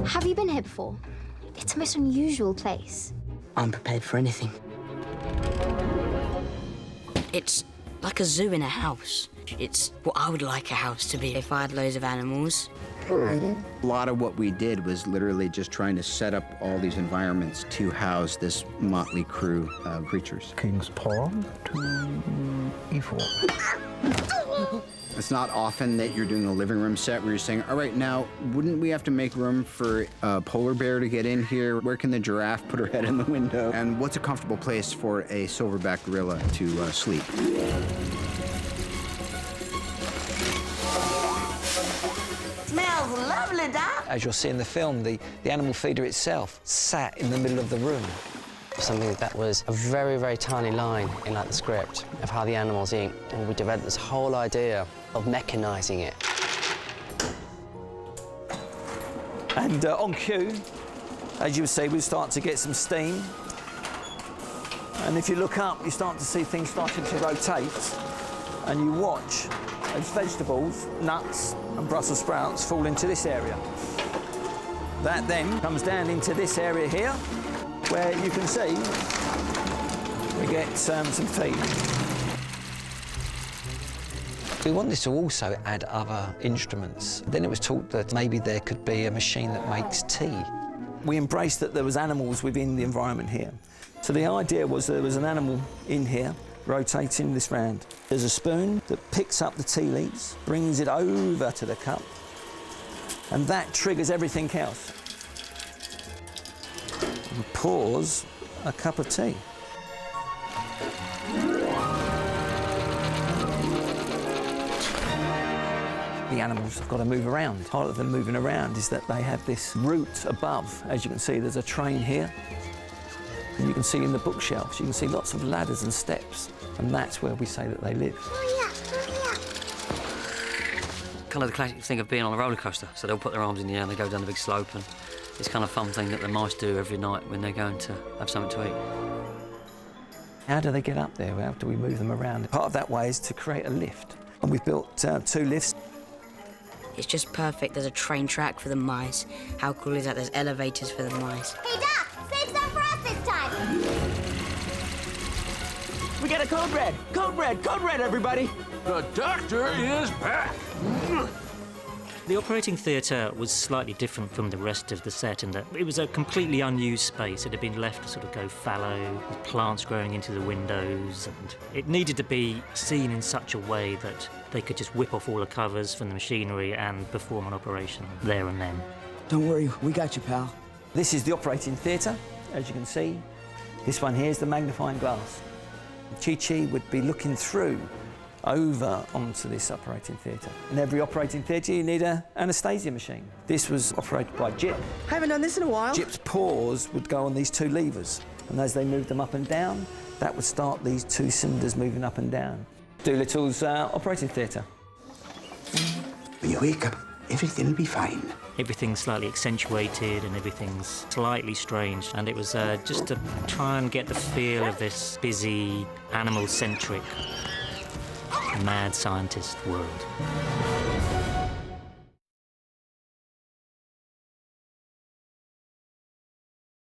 Have you been here before? It's a most unusual place. I'm prepared for anything. It's like a zoo in a house. It's what I would like a house to be if I had loads of animals. A lot of what we did was literally just trying to set up all these environments to house this motley crew of creatures. King's pawn to e4. It's not often that you're doing a living room set where you're saying, all right, now, wouldn't we have to make room for a polar bear to get in here? Where can the giraffe put her head in the window? And what's a comfortable place for a silverback gorilla to sleep? Smells lovely, Doc. As you'll see in the film, the animal feeder itself sat in the middle of the room. Something that was a very, very tiny line in the script of how the animals eat, and we developed this whole idea of mechanising it. And on cue, as you would see, we start to get some steam. And if you look up, you start to see things starting to rotate, and you watch as vegetables, nuts and Brussels sprouts fall into this area. That then comes down into this area here, where you can see we get some feed. We wanted to also add other instruments. Then it was talked that maybe there could be a machine that makes tea. We embraced that there was animals within the environment here. So the idea was there was an animal in here rotating this round. There's a spoon that picks up the tea leaves, brings it over to the cup, and that triggers everything else. And pours a cup of tea. The animals have got to move around. Part of them moving around is that they have this route above. As you can see, there's a train here. And you can see in the bookshelves, you can see lots of ladders and steps. And that's where we say that they live. Kind of the classic thing of being on a roller coaster. So they'll put their arms in the air and they go down the big slope, and it's kind of fun thing that the mice do every night when they're going to have something to eat. How do they get up there? How do we move them around? Part of that way is to create a lift. And we've built 2 lifts. It's just perfect. There's a train track for the mice. How cool is that? There's elevators for the mice. Hey, Doc, save some for us this time. We got a code red. Code red. Code red, everybody. The doctor is back. The operating theatre was slightly different from the rest of the set in that it was a completely unused space. It had been left to sort of go fallow, with plants growing into the windows, and it needed to be seen in such a way that they could just whip off all the covers from the machinery and perform an operation there and then. Don't worry, we got you, pal. This is the operating theatre, as you can see. This one here is the magnifying glass. Chi-Chi would be looking through over onto this operating theatre. In every operating theatre, you need an anaesthesia machine. This was operated by Jip. Haven't done this in a while. Jip's paws would go on these 2 levers, and as they moved them up and down, that would start these 2 cylinders moving up and down. Dolittle's operating theatre. When you wake up, everything will be fine. Everything's slightly accentuated and everything's slightly strange, and it was just to try and get the feel of this busy, animal-centric, mad scientist world.